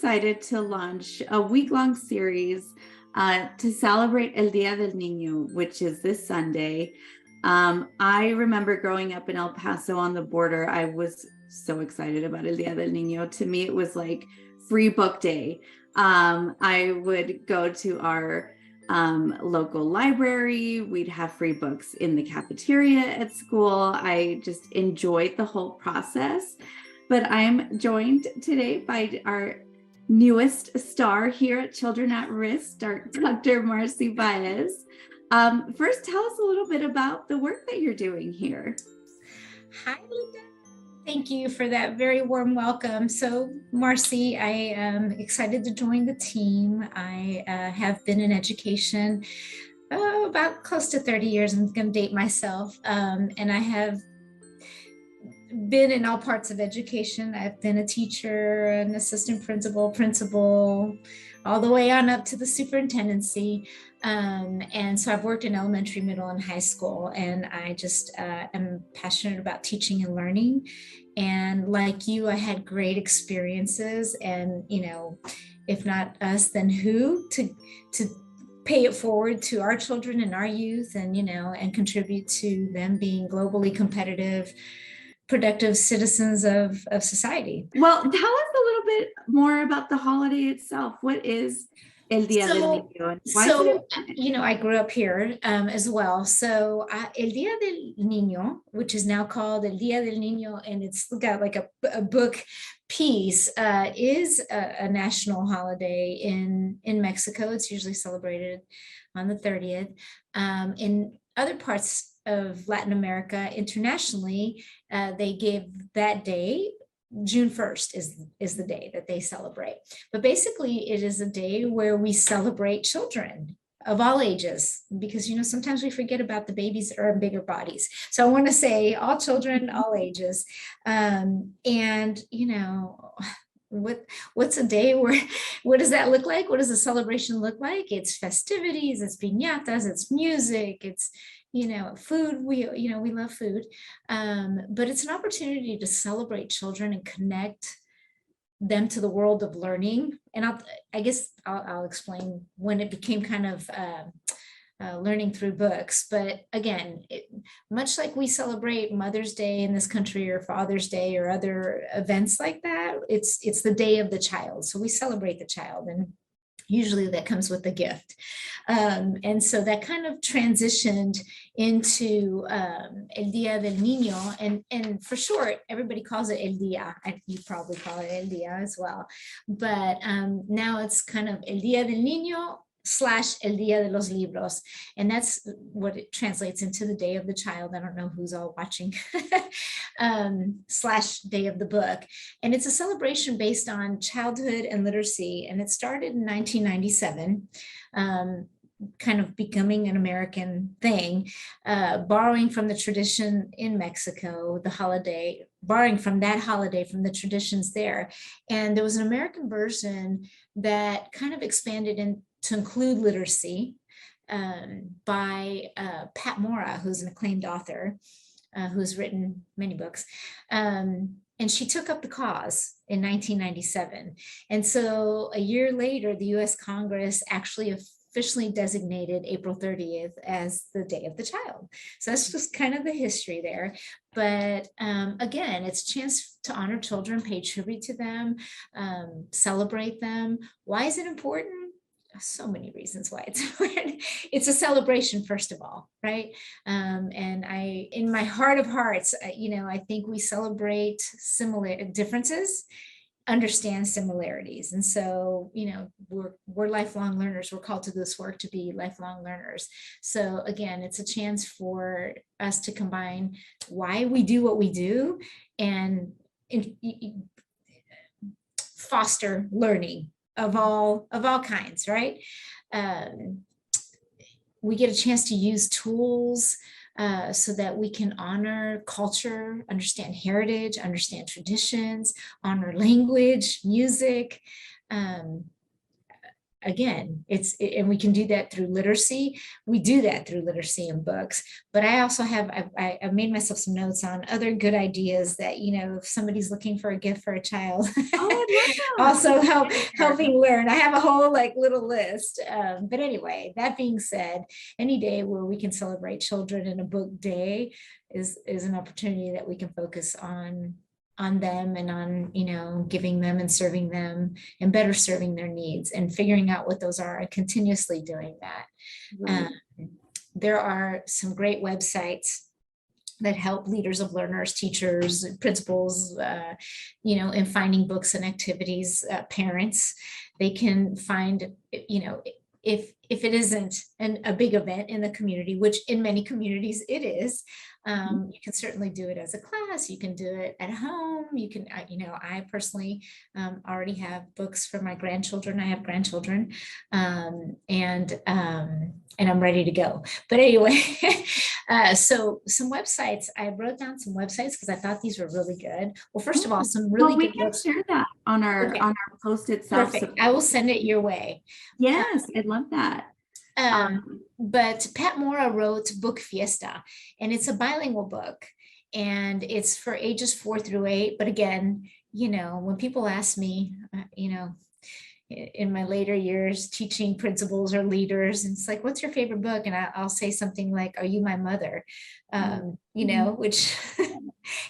excited to launch a week-long series to celebrate El Día del Niño, which is this Sunday. I remember growing up in El Paso on the border. I was so excited about El Día del Niño. To me, it was like free book day. I would go to our local library. We'd have free books in the cafeteria at school. I just enjoyed the whole process. But I'm joined today by our newest star here at Children at Risk, Dr. Marcy Baez. First, tell us a little bit about the work that you're doing here. Hi, Linda. Thank you for that very warm welcome. So, Marcy, I am excited to join the team. I have been in education about close to 30 years. I'm going to date myself. And I have been in all parts of education. I've been a teacher, an assistant principal, all the way on up to the superintendency. And so I've worked in elementary, middle, and high school, and I just am passionate about teaching and learning. And like you, I had great experiences, and, you know, if not us, then who to pay it forward to our children and our youth, and, you know, and contribute to them being globally competitive, productive citizens of society. Well, tell us a little bit more about the holiday itself. What is El Día del Niño? You know, I grew up here as well. So El Día del Niño, which is now called El Día del Niño, and it's got like a book piece, is a national holiday in Mexico. It's usually celebrated on the 30th. In other parts of Latin America, internationally, they give that day, June 1st is the day that they celebrate. But basically, it is a day where we celebrate children of all ages, because, you know, sometimes we forget about the babies that are in bigger bodies. So I want to say all children, all ages. And, you know, what's a day where, what does that look like? What does a celebration look like? It's festivities, it's piñatas, it's music, it's, you know, food. We love food, but it's an opportunity to celebrate children and connect them to the world of learning. And I'll explain when it became kind of learning through books. But again, much like we celebrate Mother's Day in this country, or Father's Day, or other events like that, it's the day of the child. So we celebrate the child, and usually that comes with a gift. And so that kind of transitioned into El Día del Niño. And for short, everybody calls it El Día. You probably call it El Día as well. But now it's kind of El Día del Niño / El Día de los Libros. And that's what it translates into, the Day of the Child. I don't know who's all watching. / Day of the Book. And it's a celebration based on childhood and literacy. And it started in 1997, kind of becoming an American thing, borrowing from the tradition in Mexico, the holiday, borrowing from that holiday, from the traditions there. And there was an American version that kind of expanded to include literacy, by Pat Mora, who's an acclaimed author, who's written many books. And she took up the cause in 1997. And so a year later, the US Congress actually officially designated April 30th as the Day of the Child. So that's just kind of the history there. But again, it's a chance to honor children, pay tribute to them, celebrate them. Why is it important? So many reasons why it's important. It's a celebration, first of all, right? And in my heart of hearts, you know, I think we celebrate similar differences, understand similarities. And so, you know, we're lifelong learners. We're called to this work to be lifelong learners. So again, it's a chance for us to combine why we do what we do and foster learning of all kinds, right? We get a chance to use tools so that we can honor culture, understand heritage, understand traditions, honor language, music, again, and we can do that through literacy. We do that through literacy and books. But I also I've made myself some notes on other good ideas that, if somebody's looking for a gift for a child, Oh, I love that. also helping learn. I have a whole little list. But anyway, that being said, any day where we can celebrate children in a book day is an opportunity that we can focus on them and on, giving them and serving them and better serving their needs and figuring out what those are and continuously doing that. Right. There are some great websites that help leaders of learners, teachers, principals, in finding books and activities. Parents, they can find, if it isn't a big event in the community, which in many communities it is, you can certainly do it as a class. You can do it at home. You can, I personally already have books for my grandchildren. I have grandchildren, and I'm ready to go. But anyway, so some websites, I wrote down some websites because I thought these were really good. Well, first of all, some really we good can books. share that on our post itself. Perfect. I will send it your way. Yes, I'd love that. But Pat Mora wrote Book Fiesta, and it's a bilingual book, and it's for ages 4 through 8. But again, when people ask me, in my later years teaching principals or leaders, and it's like, what's your favorite book? And I'll say something like, Are You My Mother? Which,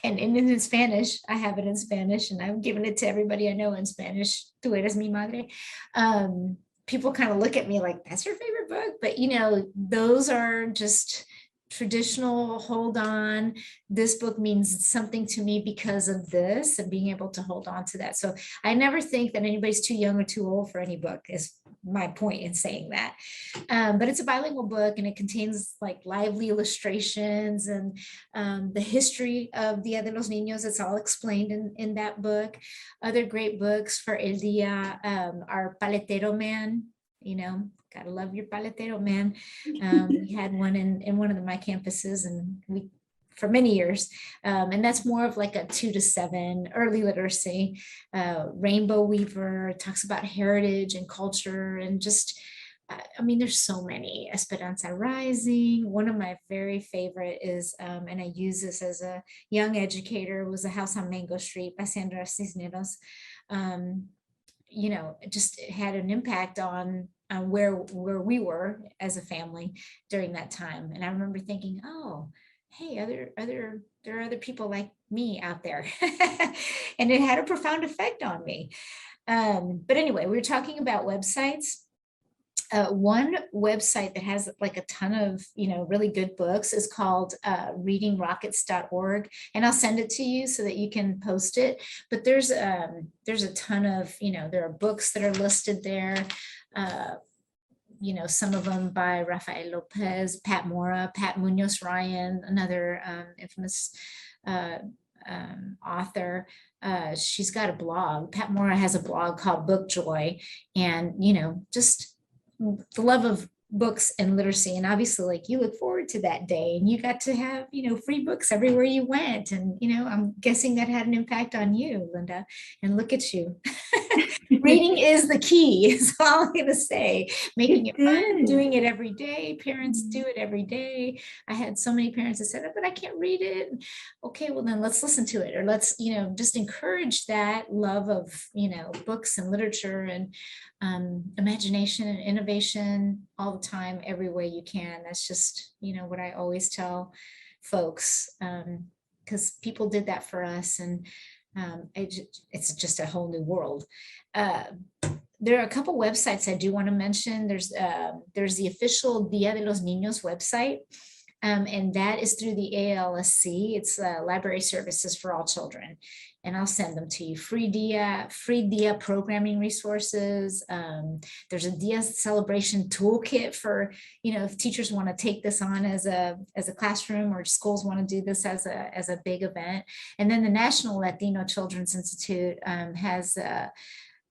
and in Spanish, I have it in Spanish, and I've given it to everybody I know in Spanish. Tu eres mi madre. People kind of look at me like, that's your favorite book? But, those are just traditional, hold on, this book means something to me because of this, and being able to hold on to that. So I never think that anybody's too young or too old for any book, is my point in saying that. But it's a bilingual book, and it contains lively illustrations and the history of Día de los Ninos. It's all explained in that book. Other great books for El Día are Paletero Man, gotta love your paletero man. We had one in one of my campuses, and we for many years, and that's more of a 2 to 7 early literacy. Rainbow Weaver talks about heritage and culture, and just there's so many. Esperanza Rising, one of my very favorite is, and I use this as a young educator, was A House on Mango Street by Sandra Cisneros. Just had an impact on where we were as a family during that time. And I remember thinking, oh, hey, there are other people like me out there. And it had a profound effect on me. But anyway, we were talking about websites. One website that has a ton of really good books is called readingrockets.org, and I'll send it to you so that you can post it. But there's a ton of there are books that are listed there. Some of them by Rafael Lopez, Pat Mora, Pat Munoz Ryan, another infamous author. She's got a blog. Pat Mora has a blog called Book Joy, and just the love of books and literacy. And obviously, you look forward to that day, and you got to have free books everywhere you went. And I'm guessing that had an impact on you, Linda. And look at you. Reading is the key, is all I'm going to say. Making it fun, doing it every day. Parents do it every day. I had so many parents that said, but I can't read it. Okay, well then let's listen to it, or let's, just encourage that love of, books and literature and imagination and innovation all the time, every way you can. That's just, what I always tell folks, because people did that for us, and it's just a whole new world. There are a couple websites I do want to mention. There's the official Día de los Ninos website, and that is through the ALSC. It's Library Services for All Children, and I'll send them to you. Free Dia programming resources. There's a Dia celebration toolkit for, if teachers want to take this on as a classroom, or schools want to do this as a big event. And then the National Latino Children's Institute has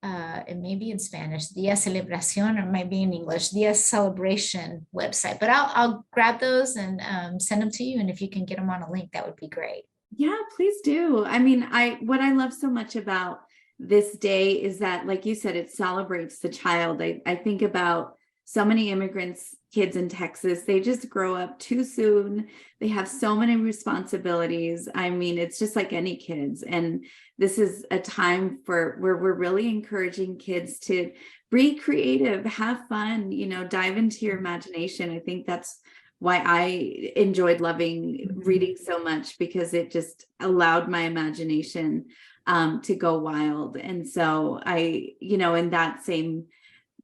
it may be in Spanish, Dia Celebración, or it might be in English, Dia Celebration website. But I'll grab those and send them to you. And if you can get them on a link, that would be great. Yeah, please do. What I love so much about this day is that, like you said, it celebrates the child. I think about so many immigrants, kids in Texas, they just grow up too soon. They have so many responsibilities. I mean, it's just like any kids. And this is a time where we're really encouraging kids to be creative, have fun, dive into your imagination. I think that's why I enjoyed loving reading so much, because it just allowed my imagination to go wild. And so in that same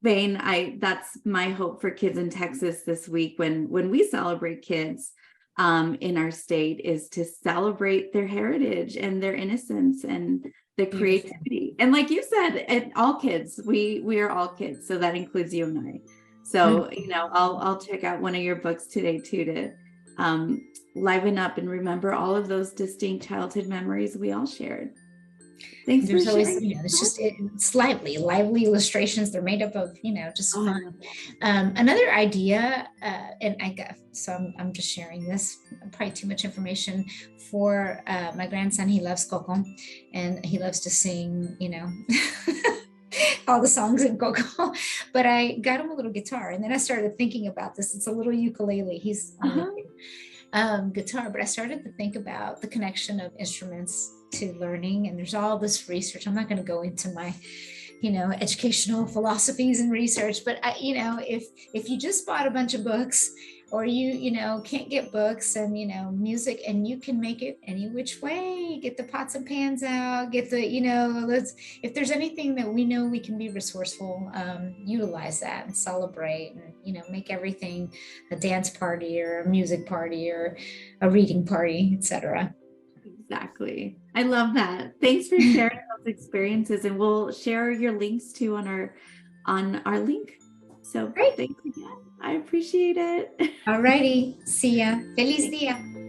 vein, that's my hope for kids in Texas this week when we celebrate kids in our state, is to celebrate their heritage and their innocence and the creativity. And like you said, all kids, we are all kids, so that includes you and I. So I'll check out one of your books today too, to liven up and remember all of those distinct childhood memories we all shared. Thanks There's for always, sharing. it's just lively illustrations. They're made up of, just fun. Another idea, and I'm just sharing this, probably too much information for my grandson. He loves Coco, and he loves to sing, all the songs in Coco. But I got him a little guitar, and then I started thinking about this. It's a little ukulele. He's guitar, but I started to think about the connection of instruments to learning, and there's all this research. I'm not going to go into my educational philosophies and research, but if you just bought a bunch of books, or you can't get books and music, and you can make it any which way, get the pots and pans out, get the if there's anything that we know we can be resourceful, utilize that and celebrate, and make everything a dance party or a music party or a reading party, etc. Exactly. I love that. Thanks for sharing those experiences, and we'll share your links too on our link. So Great. Thanks again. I appreciate it. All righty. See ya. Feliz día.